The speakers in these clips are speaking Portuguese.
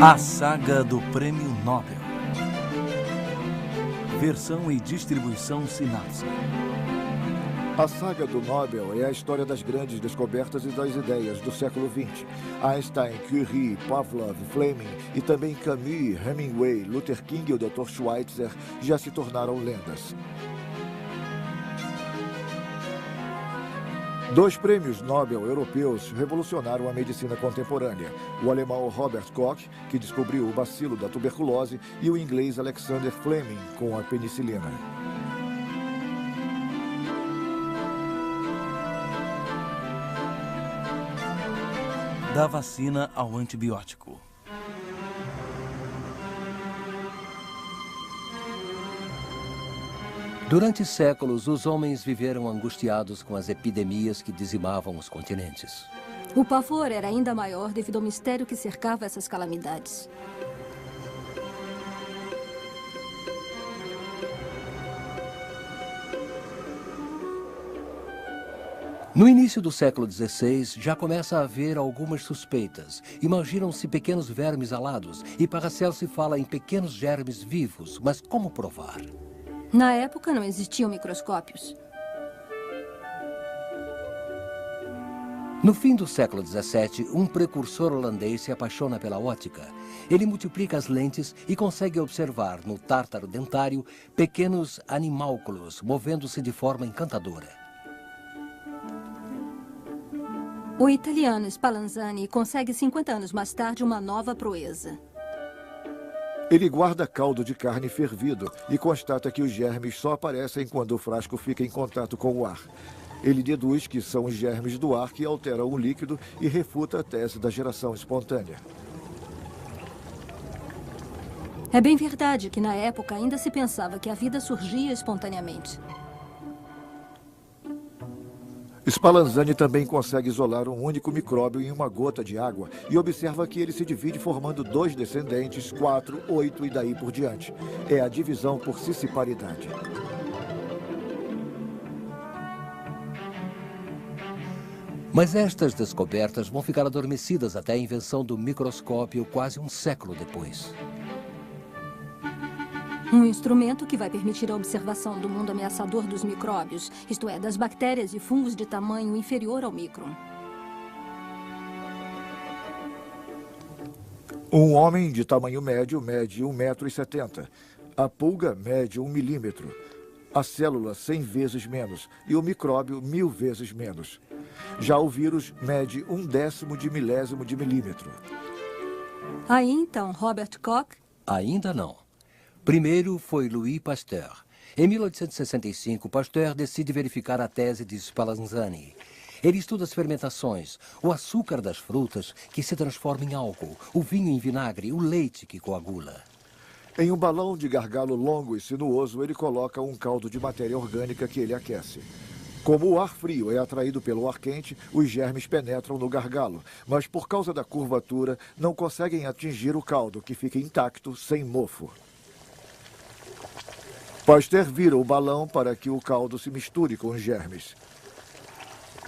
A saga do Prêmio Nobel. Versão e distribuição Sinapse. A saga do Nobel é a história das grandes descobertas e das ideias do século XX. Einstein, Curie, Pavlov, Fleming e também Camus, Hemingway, Luther King e o Dr. Schweitzer já se tornaram lendas. 2 prêmios Nobel europeus revolucionaram a medicina contemporânea. O alemão Robert Koch, que descobriu o bacilo da tuberculose, e o inglês Alexander Fleming, com a penicilina. Da vacina ao antibiótico. Durante séculos, os homens viveram angustiados com as epidemias que dizimavam os continentes. O pavor era ainda maior devido ao mistério que cercava essas calamidades. No início do século XVI, já começa a haver algumas suspeitas. Imaginam-se pequenos vermes alados e Paracelso fala em pequenos germes vivos, mas como provar? Na época não existiam microscópios. No fim do século XVII, um precursor holandês se apaixona pela ótica. Ele multiplica as lentes e consegue observar no tártaro dentário pequenos animálculos movendo-se de forma encantadora. O italiano Spallanzani consegue 50 anos mais tarde uma nova proeza. Ele guarda caldo de carne fervido e constata que os germes só aparecem quando o frasco fica em contato com o ar. Ele deduz que são os germes do ar que alteram o líquido e refuta a tese da geração espontânea. É bem verdade que na época ainda se pensava que a vida surgia espontaneamente. Spallanzani também consegue isolar um único micróbio em uma gota de água e observa que ele se divide formando 2 descendentes, 4, 8 e daí por diante. É a divisão por cisciparidade. Mas estas descobertas vão ficar adormecidas até a invenção do microscópio quase um século depois. Um instrumento que vai permitir a observação do mundo ameaçador dos micróbios, isto é, das bactérias e fungos de tamanho inferior ao micron. Um homem de tamanho médio mede 1,70 m. A pulga mede 1 milímetro. A célula 100 vezes menos e o micróbio 1000 vezes menos. Já o vírus mede 1/10 de milésimo de milímetro. Aí então, Robert Koch... Ainda não. Primeiro foi Louis Pasteur. Em 1865, Pasteur decide verificar a tese de Spallanzani. Ele estuda as fermentações, o açúcar das frutas que se transforma em álcool, o vinho em vinagre, o leite que coagula. Em um balão de gargalo longo e sinuoso, ele coloca um caldo de matéria orgânica que ele aquece. Como o ar frio é atraído pelo ar quente, os germes penetram no gargalo, mas por causa da curvatura, não conseguem atingir o caldo, que fica intacto, sem mofo. Pasteur vira o balão para que o caldo se misture com os germes.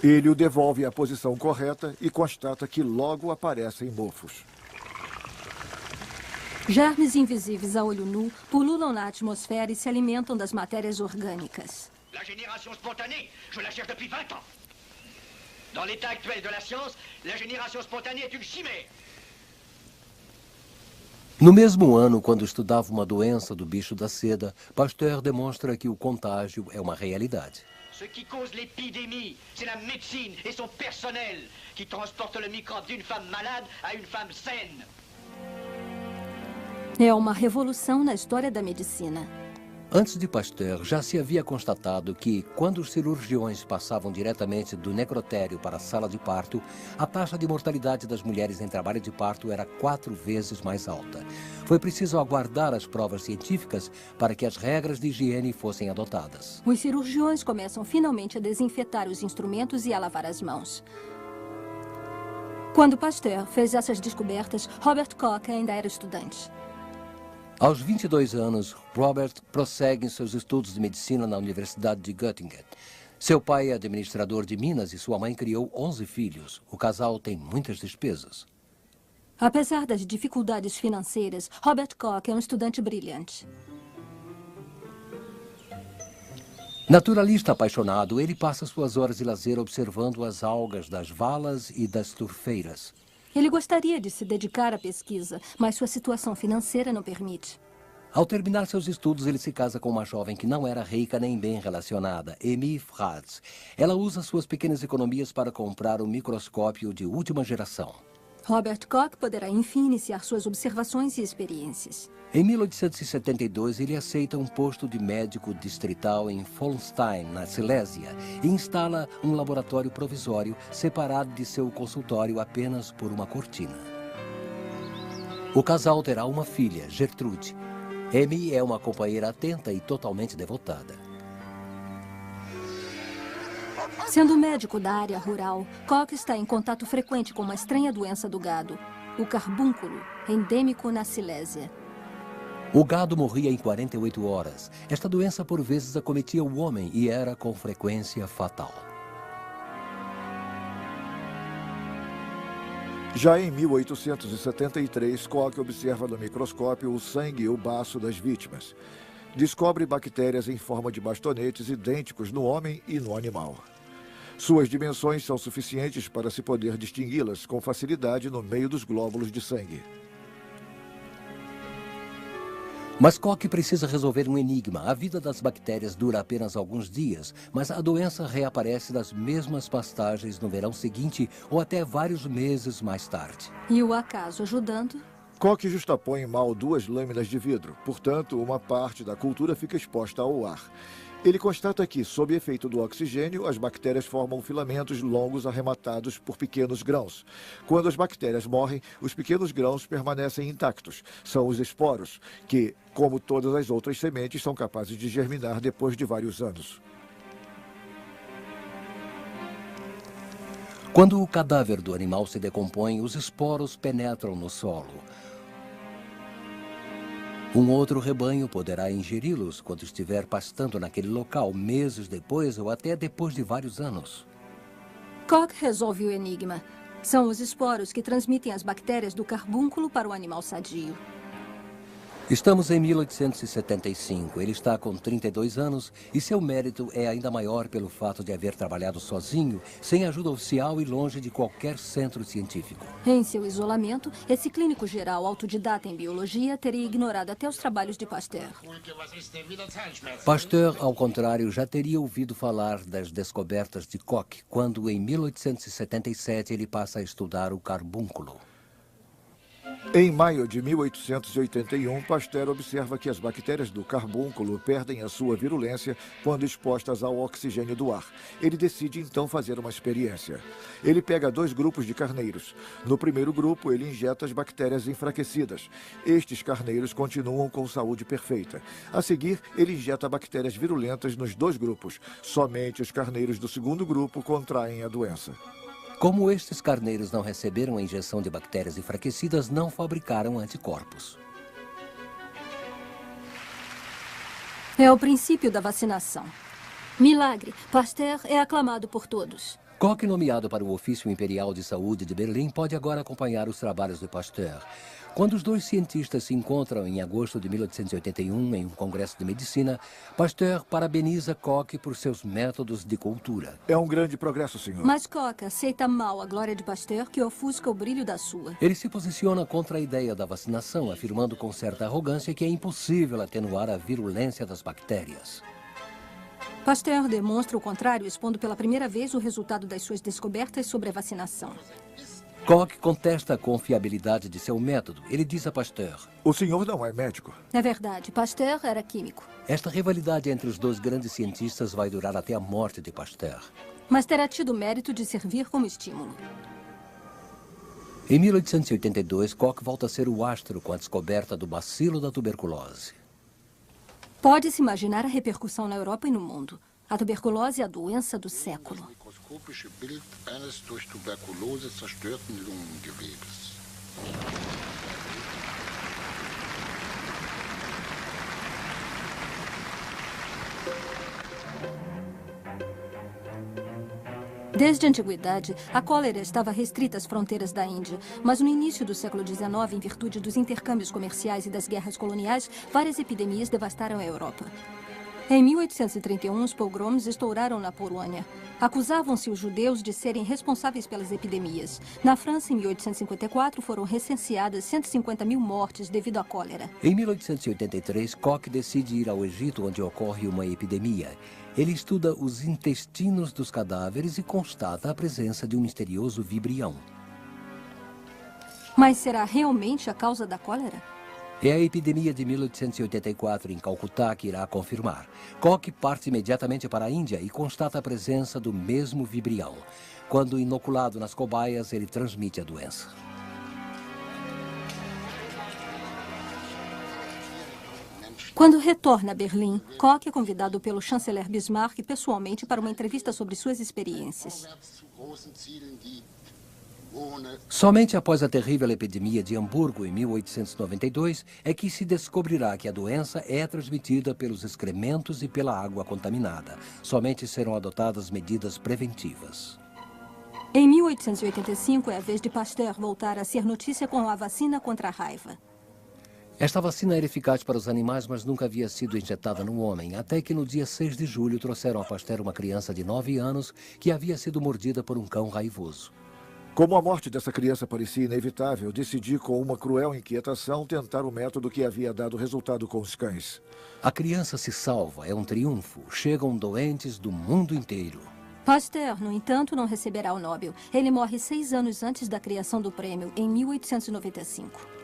Ele o devolve à posição correta e constata que logo aparecem mofos. Germes invisíveis a olho nu pululam na atmosfera e se alimentam das matérias orgânicas. La génération spontanée, je la cherche depuis 20 ans. Dans l'état actuel de la science, la génération spontanée est une chimère. No mesmo ano, quando estudava uma doença do bicho da seda, Pasteur demonstra que o contágio é uma realidade. Ce qui cause l'épidémie, c'est la médecine et son personnel qui transporte le microbe d'une femme malade à une femme saine. É uma revolução na história da medicina. Antes de Pasteur, já se havia constatado que, quando os cirurgiões passavam diretamente do necrotério para a sala de parto, a taxa de mortalidade das mulheres em trabalho de parto era 4 vezes mais alta. Foi preciso aguardar as provas científicas para que as regras de higiene fossem adotadas. Os cirurgiões começam finalmente a desinfetar os instrumentos e a lavar as mãos. Quando Pasteur fez essas descobertas, Robert Koch ainda era estudante. Aos 22 anos, Robert prossegue em seus estudos de medicina na Universidade de Göttingen. Seu pai é administrador de minas e sua mãe criou 11 filhos. O casal tem muitas despesas. Apesar das dificuldades financeiras, Robert Koch é um estudante brilhante. Naturalista apaixonado, ele passa suas horas de lazer observando as algas das valas e das turfeiras. Ele gostaria de se dedicar à pesquisa, mas sua situação financeira não permite. Ao terminar seus estudos, ele se casa com uma jovem que não era rica nem bem relacionada, Amy Fratz. Ela usa suas pequenas economias para comprar um microscópio de última geração. Robert Koch poderá, enfim, iniciar suas observações e experiências. Em 1872, ele aceita um posto de médico distrital em Folstein, na Silésia, e instala um laboratório provisório separado de seu consultório apenas por uma cortina. O casal terá uma filha, Gertrude. Amy é uma companheira atenta e totalmente devotada. Sendo médico da área rural, Koch está em contato frequente com uma estranha doença do gado, o carbúnculo, endêmico na Silésia. O gado morria em 48 horas. Esta doença, por vezes, acometia o homem e era, com frequência, fatal. Já em 1873, Koch observa no microscópio o sangue e o baço das vítimas. Descobre bactérias em forma de bastonetes idênticos no homem e no animal. Suas dimensões são suficientes para se poder distingui-las com facilidade no meio dos glóbulos de sangue. Mas Koch precisa resolver um enigma. A vida das bactérias dura apenas alguns dias, mas a doença reaparece nas mesmas pastagens no verão seguinte ou até vários meses mais tarde. E o acaso ajudando? Koch justapõe mal 2 lâminas de vidro, portanto, uma parte da cultura fica exposta ao ar. Ele constata que, sob efeito do oxigênio, as bactérias formam filamentos longos arrematados por pequenos grãos. Quando as bactérias morrem, os pequenos grãos permanecem intactos. São os esporos, que, como todas as outras sementes, são capazes de germinar depois de vários anos. Quando o cadáver do animal se decompõe, os esporos penetram no solo. Um outro rebanho poderá ingeri-los quando estiver pastando naquele local, meses depois ou até depois de vários anos. Koch resolve o enigma. São os esporos que transmitem as bactérias do carbúnculo para o animal sadio. Estamos em 1875. Ele está com 32 anos e seu mérito é ainda maior pelo fato de haver trabalhado sozinho, sem ajuda oficial e longe de qualquer centro científico. Em seu isolamento, esse clínico geral autodidata em biologia teria ignorado até os trabalhos de Pasteur. Pasteur, ao contrário, já teria ouvido falar das descobertas de Koch, quando em 1877 ele passa a estudar o carbúnculo. Em maio de 1881, Pasteur observa que as bactérias do carbúnculo perdem a sua virulência quando expostas ao oxigênio do ar. Ele decide então fazer uma experiência. Ele pega 2 grupos de carneiros. No primeiro grupo, ele injeta as bactérias enfraquecidas. Estes carneiros continuam com saúde perfeita. A seguir, ele injeta bactérias virulentas nos 2 grupos. Somente os carneiros do segundo grupo contraem a doença. Como estes carneiros não receberam a injeção de bactérias enfraquecidas, não fabricaram anticorpos. É o princípio da vacinação. Milagre, Pasteur é aclamado por todos. Koch, nomeado para o Ofício Imperial de Saúde de Berlim, pode agora acompanhar os trabalhos de Pasteur. Quando os 2 cientistas se encontram em agosto de 1881 em um congresso de medicina, Pasteur parabeniza Koch por seus métodos de cultura. É um grande progresso, senhor. Mas Koch aceita mal a glória de Pasteur, que ofusca o brilho da sua. Ele se posiciona contra a ideia da vacinação, afirmando com certa arrogância que é impossível atenuar a virulência das bactérias. Pasteur demonstra o contrário, expondo pela primeira vez o resultado das suas descobertas sobre a vacinação. Koch contesta a confiabilidade de seu método. Ele diz a Pasteur: O senhor não é médico. É verdade, Pasteur era químico. Esta rivalidade entre os 2 grandes cientistas vai durar até a morte de Pasteur. Mas terá tido o mérito de servir como estímulo. Em 1882, Koch volta a ser o astro com a descoberta do bacilo da tuberculose. Pode-se imaginar a repercussão na Europa e no mundo. A tuberculose é a doença do século. Mikroskopische Bild eines durch Tuberkulose zerstörten Lungengewebes. Desde a antiguidade, a cólera estava restrita às fronteiras da Índia, mas no início do século XIX, em virtude dos intercâmbios comerciais e das guerras coloniais, várias epidemias devastaram a Europa. Em 1831, os pogroms estouraram na Polônia. Acusavam-se os judeus de serem responsáveis pelas epidemias. Na França, em 1854, foram recenseadas 150 mil mortes devido à cólera. Em 1883, Koch decide ir ao Egito, onde ocorre uma epidemia. Ele estuda os intestinos dos cadáveres e constata a presença de um misterioso vibrião. Mas será realmente a causa da cólera? É a epidemia de 1884 em Calcutá que irá confirmar. Koch parte imediatamente para a Índia e constata a presença do mesmo vibrião. Quando inoculado nas cobaias, ele transmite a doença. Quando retorna a Berlim, Koch é convidado pelo chanceler Bismarck pessoalmente para uma entrevista sobre suas experiências. Somente após a terrível epidemia de Hamburgo, em 1892, é que se descobrirá que a doença é transmitida pelos excrementos e pela água contaminada. Somente serão adotadas medidas preventivas. Em 1885, é a vez de Pasteur voltar a ser notícia com a vacina contra a raiva. Esta vacina era eficaz para os animais, mas nunca havia sido injetada no homem, até que no dia 6 de julho trouxeram a Pasteur uma criança de 9 anos que havia sido mordida por um cão raivoso. Como a morte dessa criança parecia inevitável, decidi, com uma cruel inquietação, tentar o método que havia dado resultado com os cães. A criança se salva, é um triunfo. Chegam doentes do mundo inteiro. Pasteur, no entanto, não receberá o Nobel. Ele morre 6 anos antes da criação do prêmio, em 1895.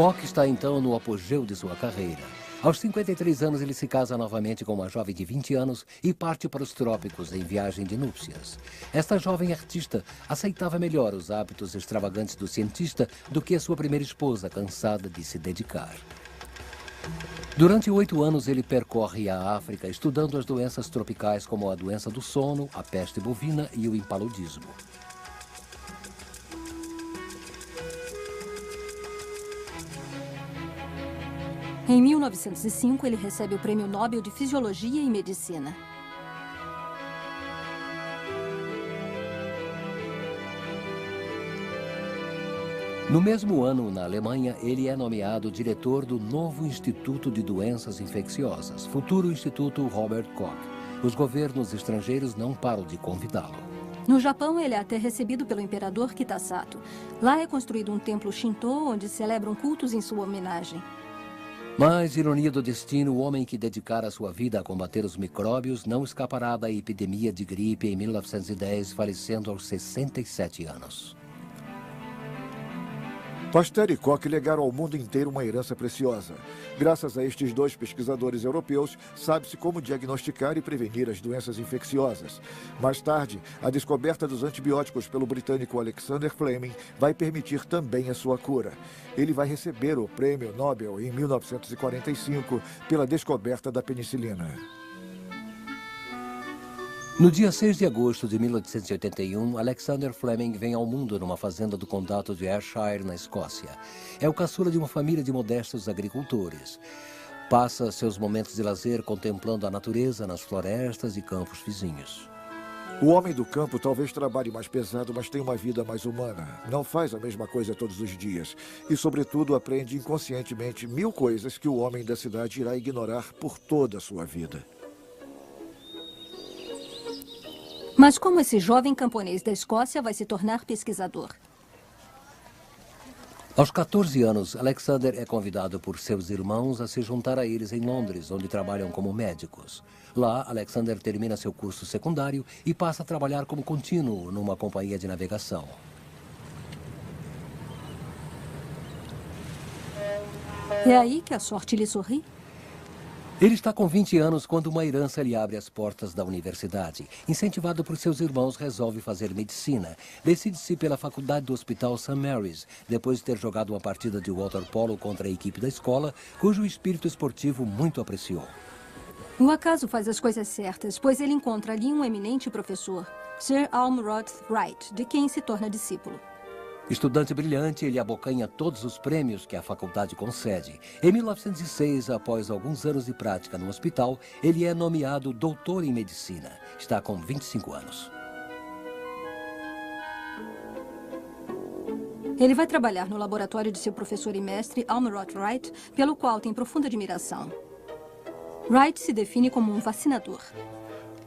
Koch está então no apogeu de sua carreira. Aos 53 anos, ele se casa novamente com uma jovem de 20 anos e parte para os trópicos em viagem de núpcias. Esta jovem artista aceitava melhor os hábitos extravagantes do cientista do que a sua primeira esposa, cansada de se dedicar. Durante 8 anos, ele percorre a África, estudando as doenças tropicais como a doença do sono, a peste bovina e o impaludismo. Em 1905, ele recebe o Prêmio Nobel de Fisiologia e Medicina. No mesmo ano, na Alemanha, ele é nomeado diretor do novo Instituto de Doenças Infecciosas, futuro Instituto Robert Koch. Os governos estrangeiros não param de convidá-lo. No Japão, ele é até recebido pelo imperador Kitasato. Lá é construído um templo Shinto, onde celebram cultos em sua homenagem. Mas, ironia do destino, o homem que dedicara sua vida a combater os micróbios não escapará da epidemia de gripe em 1910, falecendo aos 67 anos. Pasteur e Koch legaram ao mundo inteiro uma herança preciosa. Graças a estes dois pesquisadores europeus, sabe-se como diagnosticar e prevenir as doenças infecciosas. Mais tarde, a descoberta dos antibióticos pelo britânico Alexander Fleming vai permitir também a sua cura. Ele vai receber o Prêmio Nobel em 1945 pela descoberta da penicilina. No dia 6 de agosto de 1881, Alexander Fleming vem ao mundo numa fazenda do condado de Ayrshire, na Escócia. É o caçula de uma família de modestos agricultores. Passa seus momentos de lazer contemplando a natureza nas florestas e campos vizinhos. O homem do campo talvez trabalhe mais pesado, mas tem uma vida mais humana. Não faz a mesma coisa todos os dias. E, sobretudo, aprende inconscientemente 1000 coisas que o homem da cidade irá ignorar por toda a sua vida. Mas como esse jovem camponês da Escócia vai se tornar pesquisador? Aos 14 anos, Alexander é convidado por seus irmãos a se juntar a eles em Londres, onde trabalham como médicos. Lá, Alexander termina seu curso secundário e passa a trabalhar como contínuo numa companhia de navegação. É aí que a sorte lhe sorri? Ele está com 20 anos quando uma herança lhe abre as portas da universidade. Incentivado por seus irmãos, resolve fazer medicina. Decide-se pela faculdade do Hospital St. Mary's, depois de ter jogado uma partida de waterpolo contra a equipe da escola, cujo espírito esportivo muito apreciou. O acaso faz as coisas certas, pois ele encontra ali um eminente professor, Sir Almroth Wright, de quem se torna discípulo. Estudante brilhante, ele abocanha todos os prêmios que a faculdade concede. Em 1906, após alguns anos de prática no hospital, ele é nomeado doutor em medicina. Está com 25 anos. Ele vai trabalhar no laboratório de seu professor e mestre, Almroth Wright, pelo qual tem profunda admiração. Wright se define como um vacinador.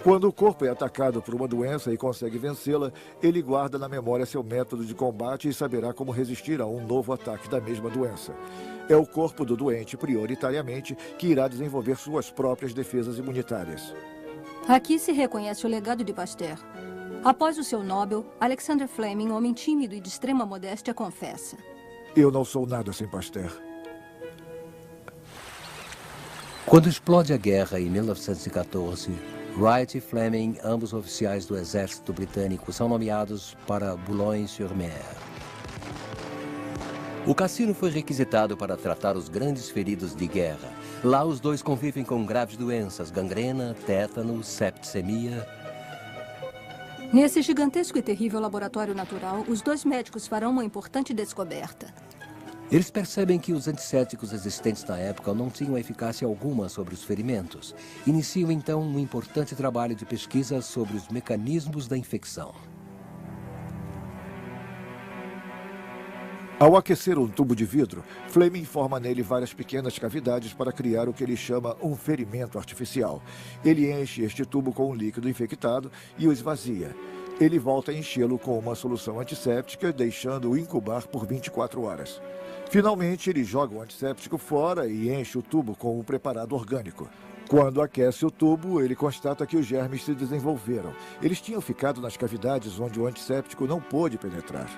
Quando o corpo é atacado por uma doença e consegue vencê-la, ele guarda na memória seu método de combate e saberá como resistir a um novo ataque da mesma doença. É o corpo do doente, prioritariamente, que irá desenvolver suas próprias defesas imunitárias. Aqui se reconhece o legado de Pasteur. Após o seu Nobel, Alexander Fleming, homem tímido e de extrema modéstia, confessa: Eu não sou nada sem Pasteur. Quando explode a guerra em 1914, Wright e Fleming, ambos oficiais do exército britânico, são nomeados para Boulogne-sur-Mer. O cassino foi requisitado para tratar os grandes feridos de guerra. Lá os dois convivem com graves doenças, gangrena, tétano, septicemia. Nesse gigantesco e terrível laboratório natural, os dois médicos farão uma importante descoberta. Eles percebem que os antissépticos existentes na época não tinham eficácia alguma sobre os ferimentos. Iniciam então um importante trabalho de pesquisa sobre os mecanismos da infecção. Ao aquecer um tubo de vidro, Fleming forma nele várias pequenas cavidades para criar o que ele chama um ferimento artificial. Ele enche este tubo com um líquido infectado e o esvazia. Ele volta a enchê-lo com uma solução antisséptica, deixando-o incubar por 24 horas. Finalmente, ele joga o antisséptico fora e enche o tubo com um preparado orgânico. Quando aquece o tubo, ele constata que os germes se desenvolveram. Eles tinham ficado nas cavidades onde o antisséptico não pôde penetrar.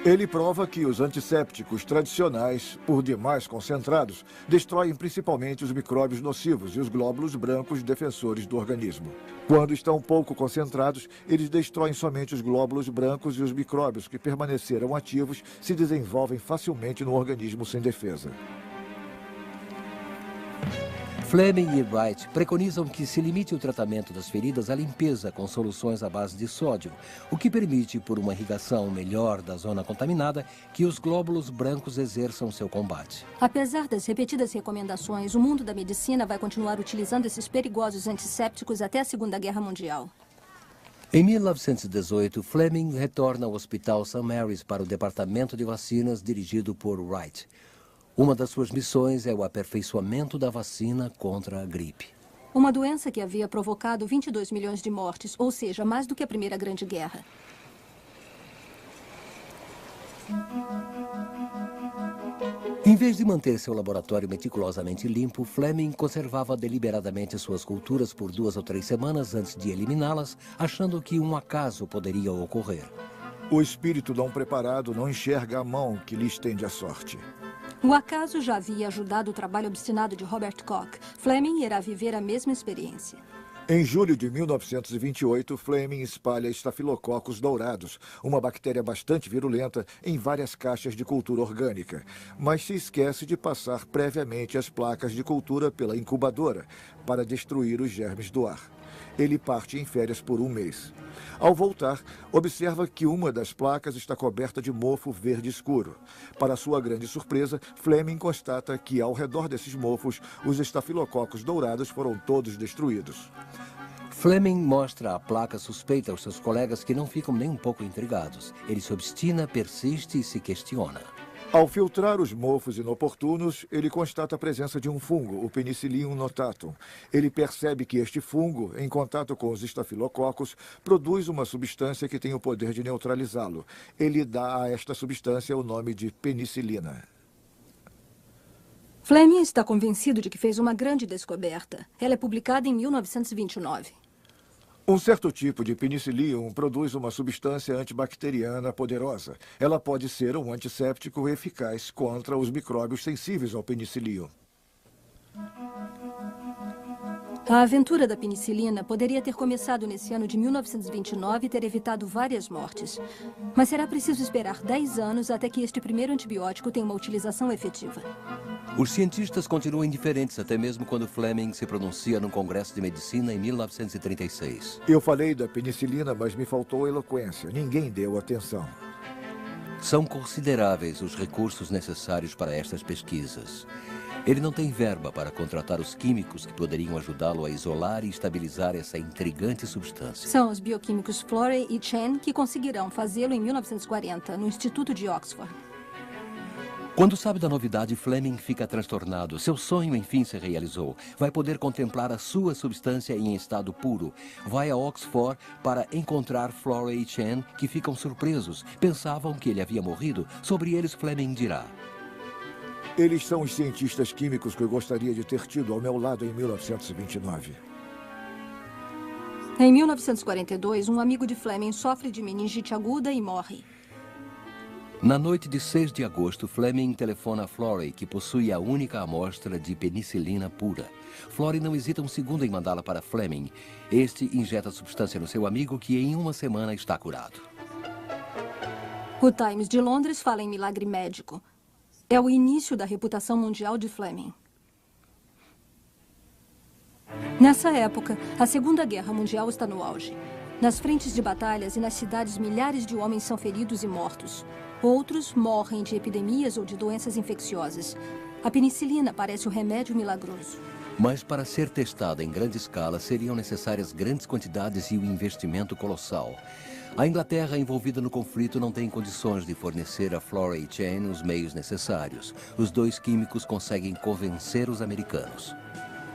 Ele prova que os antissépticos tradicionais, por demais concentrados, destroem principalmente os micróbios nocivos e os glóbulos brancos defensores do organismo. Quando estão pouco concentrados, eles destroem somente os glóbulos brancos e os micróbios que permaneceram ativos se desenvolvem facilmente no organismo sem defesa. Fleming e Wright preconizam que se limite o tratamento das feridas à limpeza com soluções à base de sódio, o que permite, por uma irrigação melhor da zona contaminada, que os glóbulos brancos exerçam seu combate. Apesar das repetidas recomendações, o mundo da medicina vai continuar utilizando esses perigosos antissépticos até a Segunda Guerra Mundial. Em 1918, Fleming retorna ao Hospital St. Mary's para o departamento de vacinas dirigido por Wright. Uma das suas missões é o aperfeiçoamento da vacina contra a gripe. Uma doença que havia provocado 22 milhões de mortes, ou seja, mais do que a Primeira Grande Guerra. Em vez de manter seu laboratório meticulosamente limpo, Fleming conservava deliberadamente suas culturas por 2 ou 3 semanas antes de eliminá-las, achando que um acaso poderia ocorrer. O espírito não preparado não enxerga a mão que lhe estende a sorte. O acaso já havia ajudado o trabalho obstinado de Robert Koch. Fleming irá viver a mesma experiência. Em julho de 1928, Fleming espalha estafilococos dourados, uma bactéria bastante virulenta, em várias caixas de cultura orgânica, mas se esquece de passar previamente as placas de cultura pela incubadora para destruir os germes do ar. Ele parte em férias por 1 mês. Ao voltar, observa que uma das placas está coberta de mofo verde escuro. Para sua grande surpresa, Fleming constata que, ao redor desses mofos, os estafilococos dourados foram todos destruídos. Fleming mostra a placa suspeita aos seus colegas, que não ficam nem um pouco intrigados. Ele se obstina, persiste e se questiona. Ao filtrar os mofos inoportunos, ele constata a presença de um fungo, o Penicillium notatum. Ele percebe que este fungo, em contato com os estafilococos, produz uma substância que tem o poder de neutralizá-lo. Ele dá a esta substância o nome de penicilina. Fleming está convencido de que fez uma grande descoberta. Ela é publicada em 1929. Um certo tipo de penicillium produz uma substância antibacteriana poderosa. Ela pode ser um antisséptico eficaz contra os micróbios sensíveis ao penicillium. A aventura da penicilina poderia ter começado nesse ano de 1929 e ter evitado várias mortes. Mas será preciso esperar 10 anos até que este primeiro antibiótico tenha uma utilização efetiva. Os cientistas continuam indiferentes até mesmo quando Fleming se pronuncia no Congresso de Medicina em 1936. Eu falei da penicilina, mas me faltou eloquência. Ninguém deu atenção. São consideráveis os recursos necessários para estas pesquisas. Ele não tem verba para contratar os químicos que poderiam ajudá-lo a isolar e estabilizar essa intrigante substância. São os bioquímicos Florey e Chen que conseguirão fazê-lo em 1940, no Instituto de Oxford. Quando sabe da novidade, Fleming fica transtornado. Seu sonho, enfim, se realizou. Vai poder contemplar a sua substância em estado puro. Vai a Oxford para encontrar Florey e Chen, que ficam surpresos. Pensavam que ele havia morrido. Sobre eles, Fleming dirá: Eles são os cientistas químicos que eu gostaria de ter tido ao meu lado em 1929. Em 1942, um amigo de Fleming sofre de meningite aguda e morre. Na noite de 6 de agosto, Fleming telefona a Florey, que possui a única amostra de penicilina pura. Florey não hesita um segundo em mandá-la para Fleming. Este injeta a substância no seu amigo, que em uma semana está curado. O Times de Londres fala em milagre médico. É o início da reputação mundial de Fleming. Nessa época, a Segunda Guerra Mundial está no auge. Nas frentes de batalhas e nas cidades, milhares de homens são feridos e mortos. Outros morrem de epidemias ou de doenças infecciosas. A penicilina parece o remédio milagroso. Mas para ser testada em grande escala, seriam necessárias grandes quantidades e um investimento colossal. A Inglaterra, envolvida no conflito, não tem condições de fornecer a Florey e Chen os meios necessários. Os dois químicos conseguem convencer os americanos.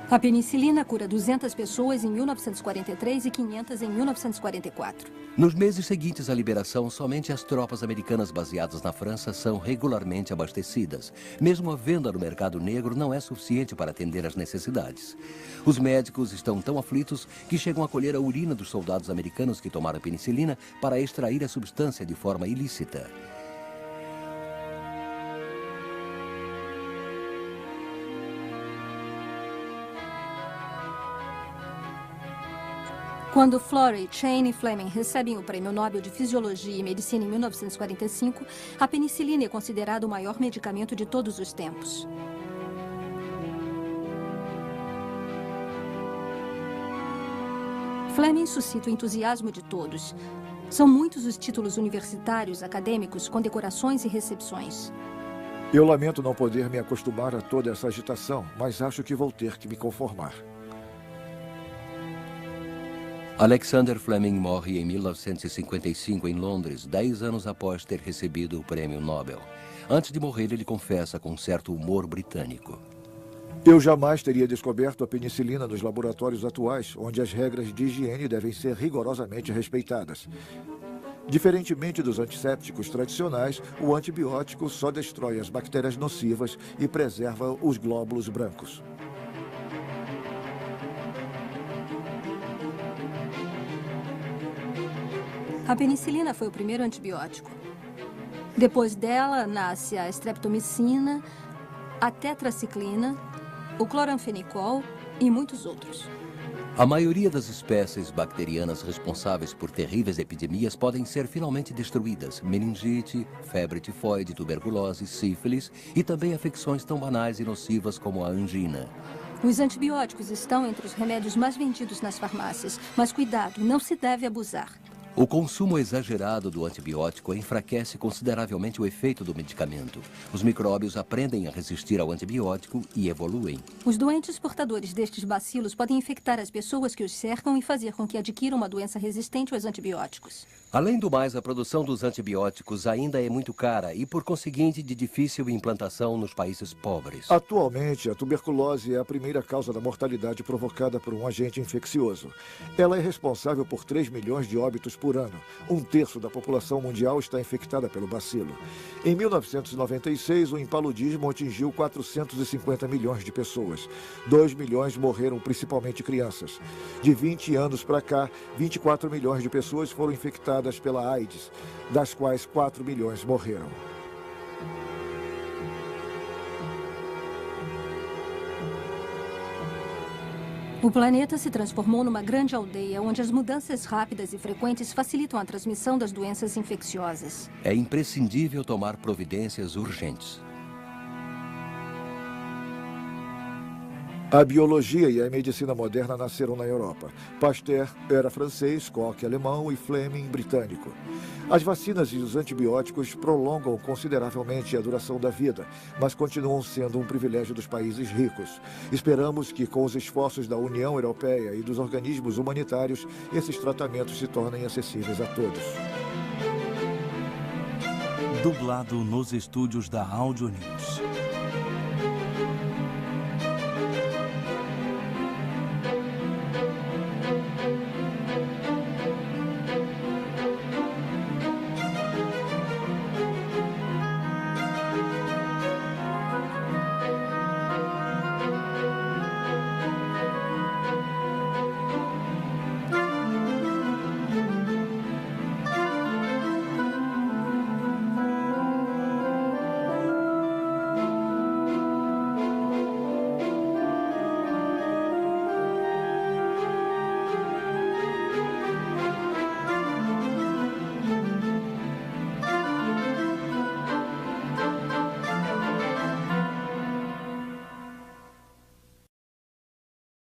A penicilina cura 200 pessoas em 1943 e 500 em 1944. Nos meses seguintes à liberação, somente as tropas americanas baseadas na França são regularmente abastecidas. Mesmo a venda no mercado negro não é suficiente para atender às necessidades. Os médicos estão tão aflitos que chegam a colher a urina dos soldados americanos que tomaram penicilina para extrair a substância de forma ilícita. Quando Florey, Chen e Fleming recebem o Prêmio Nobel de Fisiologia e Medicina em 1945, a penicilina é considerada o maior medicamento de todos os tempos. Fleming suscita o entusiasmo de todos. São muitos os títulos universitários, acadêmicos, condecorações e recepções. Eu lamento não poder me acostumar a toda essa agitação, mas acho que vou ter que me conformar. Alexander Fleming morre em 1955 em Londres, 10 anos após ter recebido o Prêmio Nobel. Antes de morrer, ele confessa com certo humor britânico: Eu jamais teria descoberto a penicilina nos laboratórios atuais, onde as regras de higiene devem ser rigorosamente respeitadas. Diferentemente dos antissépticos tradicionais, o antibiótico só destrói as bactérias nocivas e preserva os glóbulos brancos. A penicilina foi o primeiro antibiótico. Depois dela, nasce a streptomicina, a tetraciclina, o cloranfenicol e muitos outros. A maioria das espécies bacterianas responsáveis por terríveis epidemias podem ser finalmente destruídas. Meningite, febre tifoide, tuberculose, sífilis e também afecções tão banais e nocivas como a angina. Os antibióticos estão entre os remédios mais vendidos nas farmácias, mas cuidado, não se deve abusar. O consumo exagerado do antibiótico enfraquece consideravelmente o efeito do medicamento. Os micróbios aprendem a resistir ao antibiótico e evoluem. Os doentes portadores destes bacilos podem infectar as pessoas que os cercam e fazer com que adquiram uma doença resistente aos antibióticos. Além do mais, a produção dos antibióticos ainda é muito cara e, por conseguinte, de difícil implantação nos países pobres. Atualmente, a tuberculose é a primeira causa da mortalidade provocada por um agente infeccioso. Ela é responsável por 3 milhões de óbitos por ano. 1/3 da população mundial está infectada pelo bacilo. Em 1996, o impaludismo atingiu 450 milhões de pessoas. 2 milhões morreram, principalmente crianças. De 20 anos para cá, 24 milhões de pessoas foram infectadas pela AIDS, das quais 4 milhões morreram. O planeta se transformou numa grande aldeia onde as mudanças rápidas e frequentes facilitam a transmissão das doenças infecciosas. É imprescindível tomar providências urgentes. A biologia e a medicina moderna nasceram na Europa. Pasteur era francês, Koch alemão e Fleming britânico. As vacinas e os antibióticos prolongam consideravelmente a duração da vida, mas continuam sendo um privilégio dos países ricos. Esperamos que, com os esforços da União Europeia e dos organismos humanitários, esses tratamentos se tornem acessíveis a todos. Dublado nos estúdios da Áudio News.